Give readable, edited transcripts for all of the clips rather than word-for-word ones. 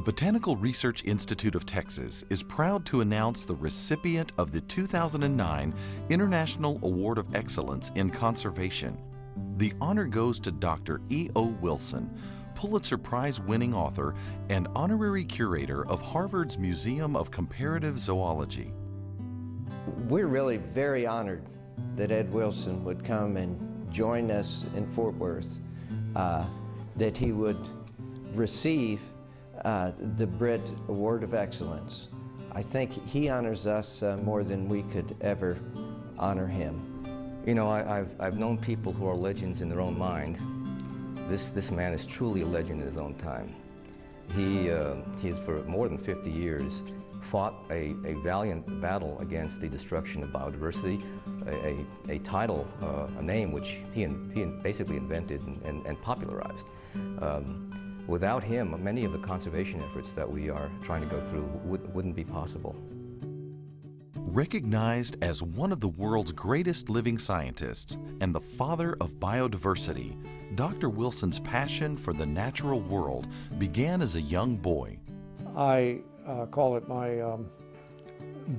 The Botanical Research Institute of Texas is proud to announce the recipient of the 2009 International Award of Excellence in Conservation. The honor goes to Dr. E.O. Wilson, Pulitzer Prize-winning author and honorary curator of Harvard's Museum of Comparative Zoology. We're really very honored that Ed Wilson would come and join us in Fort Worth, that he would receive the BRIT Award of Excellence. I think he honors us more than we could ever honor him. You know, I've known people who are legends in their own mind. This man is truly a legend in his own time. He has for more than 50 years fought a valiant battle against the destruction of biodiversity, a title, a name which he basically invented and popularized. Without him, many of the conservation efforts that we are trying to go through wouldn't be possible. Recognized as one of the world's greatest living scientists and the father of biodiversity, Dr. Wilson's passion for the natural world began as a young boy. I call it my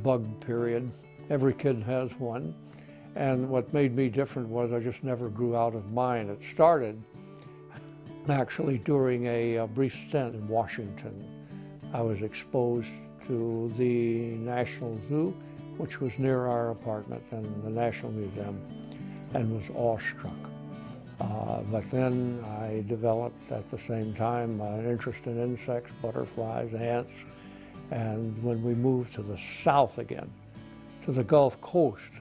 bug period. Every kid has one. And what made me different was I just never grew out of mine. It started actually during a brief stint in Washington. I was exposed to the National Zoo, which was near our apartment, and the National Museum, and was awestruck. But then I developed at the same time an interest in insects, butterflies, ants, and when we moved to the south again, to the Gulf Coast,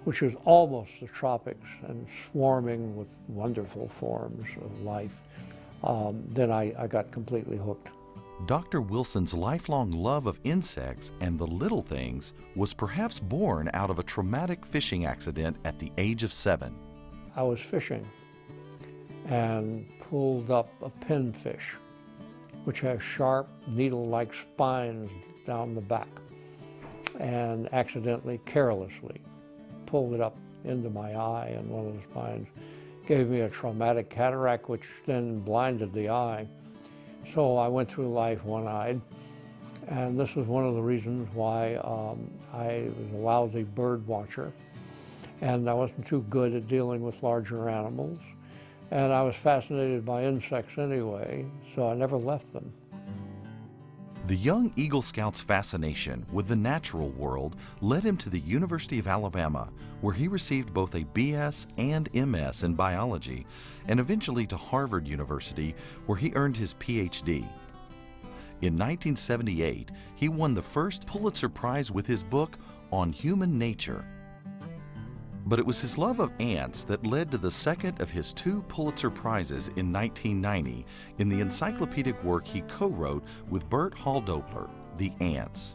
which is almost the tropics and swarming with wonderful forms of life, then I got completely hooked. Dr. Wilson's lifelong love of insects and the little things was perhaps born out of a traumatic fishing accident at the age of 7. I was fishing and pulled up a pinfish, which has sharp needle-like spines down the back, and accidentally, carelessly, pulled it up into my eye, and one of the spines gave me a traumatic cataract, which then blinded the eye. So I went through life one-eyed, and this was one of the reasons why I was a lousy bird watcher, and I wasn't too good at dealing with larger animals, and I was fascinated by insects anyway, so I never left them. The young Eagle Scout's fascination with the natural world led him to the University of Alabama, where he received both a BS and MS in biology, and eventually to Harvard University, where he earned his PhD. In 1978, he won the first Pulitzer Prize with his book On Human Nature. But it was his love of ants that led to the second of his 2 Pulitzer Prizes in 1990 in the encyclopedic work he co-wrote with Bert Hall-Dobler, The Ants.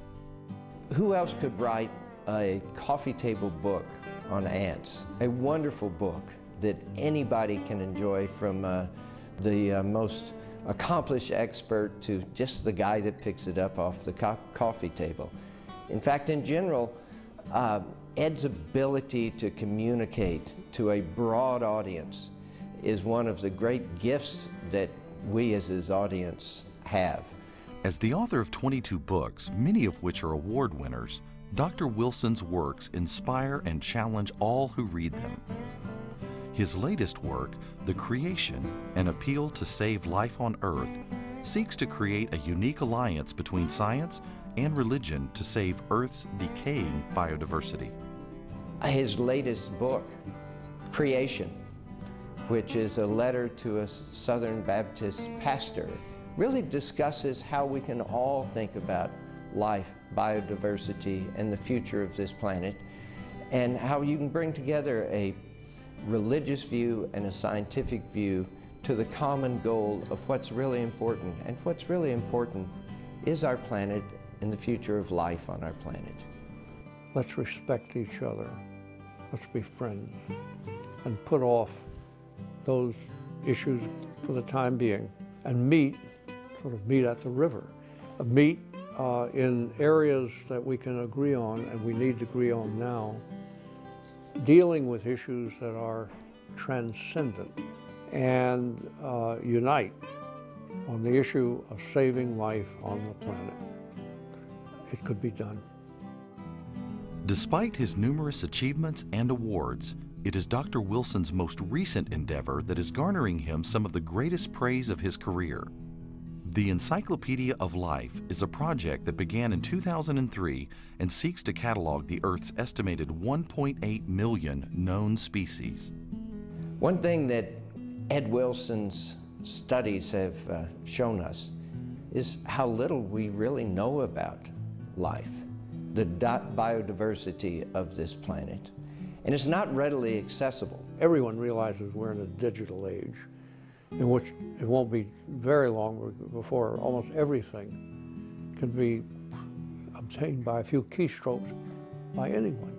Who else could write a coffee table book on ants? A wonderful book that anybody can enjoy, from the most accomplished expert to just the guy that picks it up off the coffee table. In fact, in general, Ed's ability to communicate to a broad audience is one of the great gifts that we as his audience have. As the author of 22 books, many of which are award winners, Dr. Wilson's works inspire and challenge all who read them. His latest work, The Creation, an appeal to save life on Earth, seeks to create a unique alliance between science and religion to save Earth's decaying biodiversity. His latest book, Creation, which is a letter to a Southern Baptist pastor, really discusses how we can all think about life, biodiversity, and the future of this planet, and how you can bring together a religious view and a scientific view to the common goal of what's really important. And what's really important is our planet and the future of life on our planet. Let's respect each other. Let's be friends and put off those issues for the time being and meet at the river. Meet in areas that we can agree on, and we need to agree on now, dealing with issues that are transcendent, and unite on the issue of saving life on the planet. It could be done. Despite his numerous achievements and awards, it is Dr. Wilson's most recent endeavor that is garnering him some of the greatest praise of his career. The Encyclopedia of Life is a project that began in 2003 and seeks to catalog the Earth's estimated 1.8 million known species. One thing that Ed Wilson's studies have shown us is how little we really know about life, the biodiversity of this planet. And it's not readily accessible. Everyone realizes we're in a digital age in which it won't be very long before almost everything can be obtained by a few keystrokes by anyone.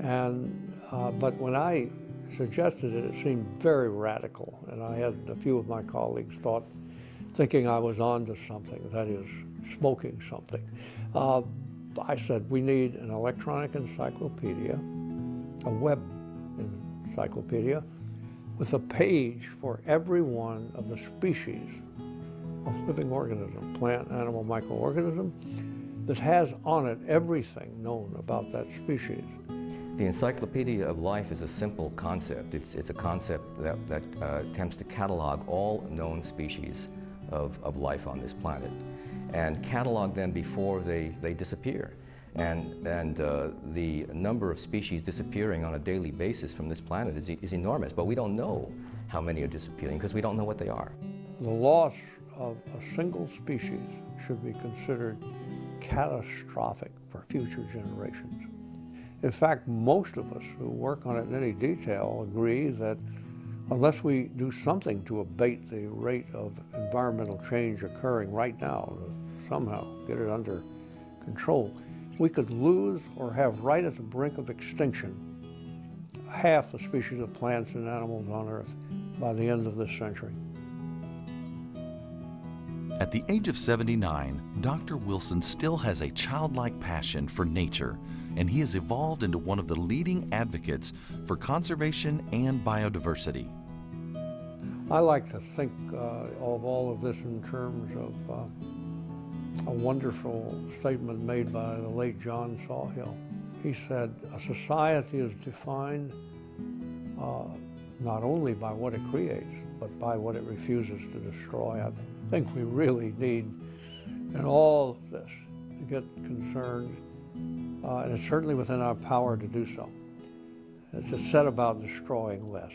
And, but when I suggested it, it seemed very radical, and I had a few of my colleagues thinking I was onto something, that is, smoking something. I said, we need an electronic encyclopedia, a web encyclopedia, with a page for every one of the species of living organism, plant, animal, microorganism, that has on it everything known about that species. The Encyclopedia of Life is a simple concept. It's a concept that attempts to catalog all known species of life on this planet and catalog them before they disappear. And the number of species disappearing on a daily basis from this planet is enormous, but we don't know how many are disappearing because we don't know what they are. The loss of a single species should be considered catastrophic for future generations. In fact, most of us who work on it in any detail agree that unless we do something to abate the rate of environmental change occurring right now, to somehow get it under control, we could lose or have right at the brink of extinction half the species of plants and animals on Earth by the end of this century. At the age of 79, Dr. Wilson still has a childlike passion for nature, and he has evolved into one of the leading advocates for conservation and biodiversity. I like to think of all of this in terms of a wonderful statement made by the late John Sawhill. He said, a society is defined not only by what it creates, but by what it refuses to destroy. I think we really need, in all of this, to get concerned, and it's certainly within our power to do so, to set about destroying less.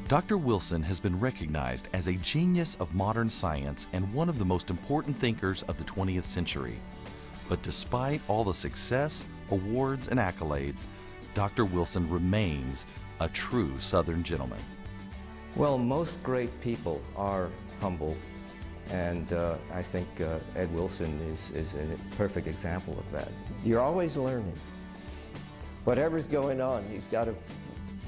Dr. Wilson has been recognized as a genius of modern science and one of the most important thinkers of the 20th century. But despite all the success, awards, and accolades, Dr. Wilson remains a true Southern gentleman. Well, most great people are humble, and I think Ed Wilson is a perfect example of that. You're always learning. Whatever's going on, he's got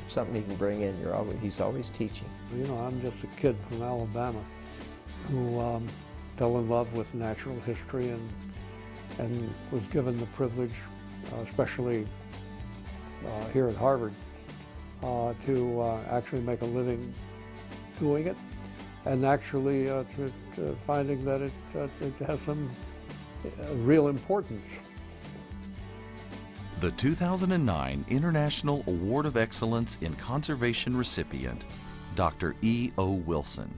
something he can bring in. He's always teaching. You know, I'm just a kid from Alabama who fell in love with natural history and was given the privilege, especially here at Harvard, to actually make a living doing it, and actually to finding that it has some real importance. The 2009 International Award of Excellence in Conservation recipient, Dr. E.O. Wilson.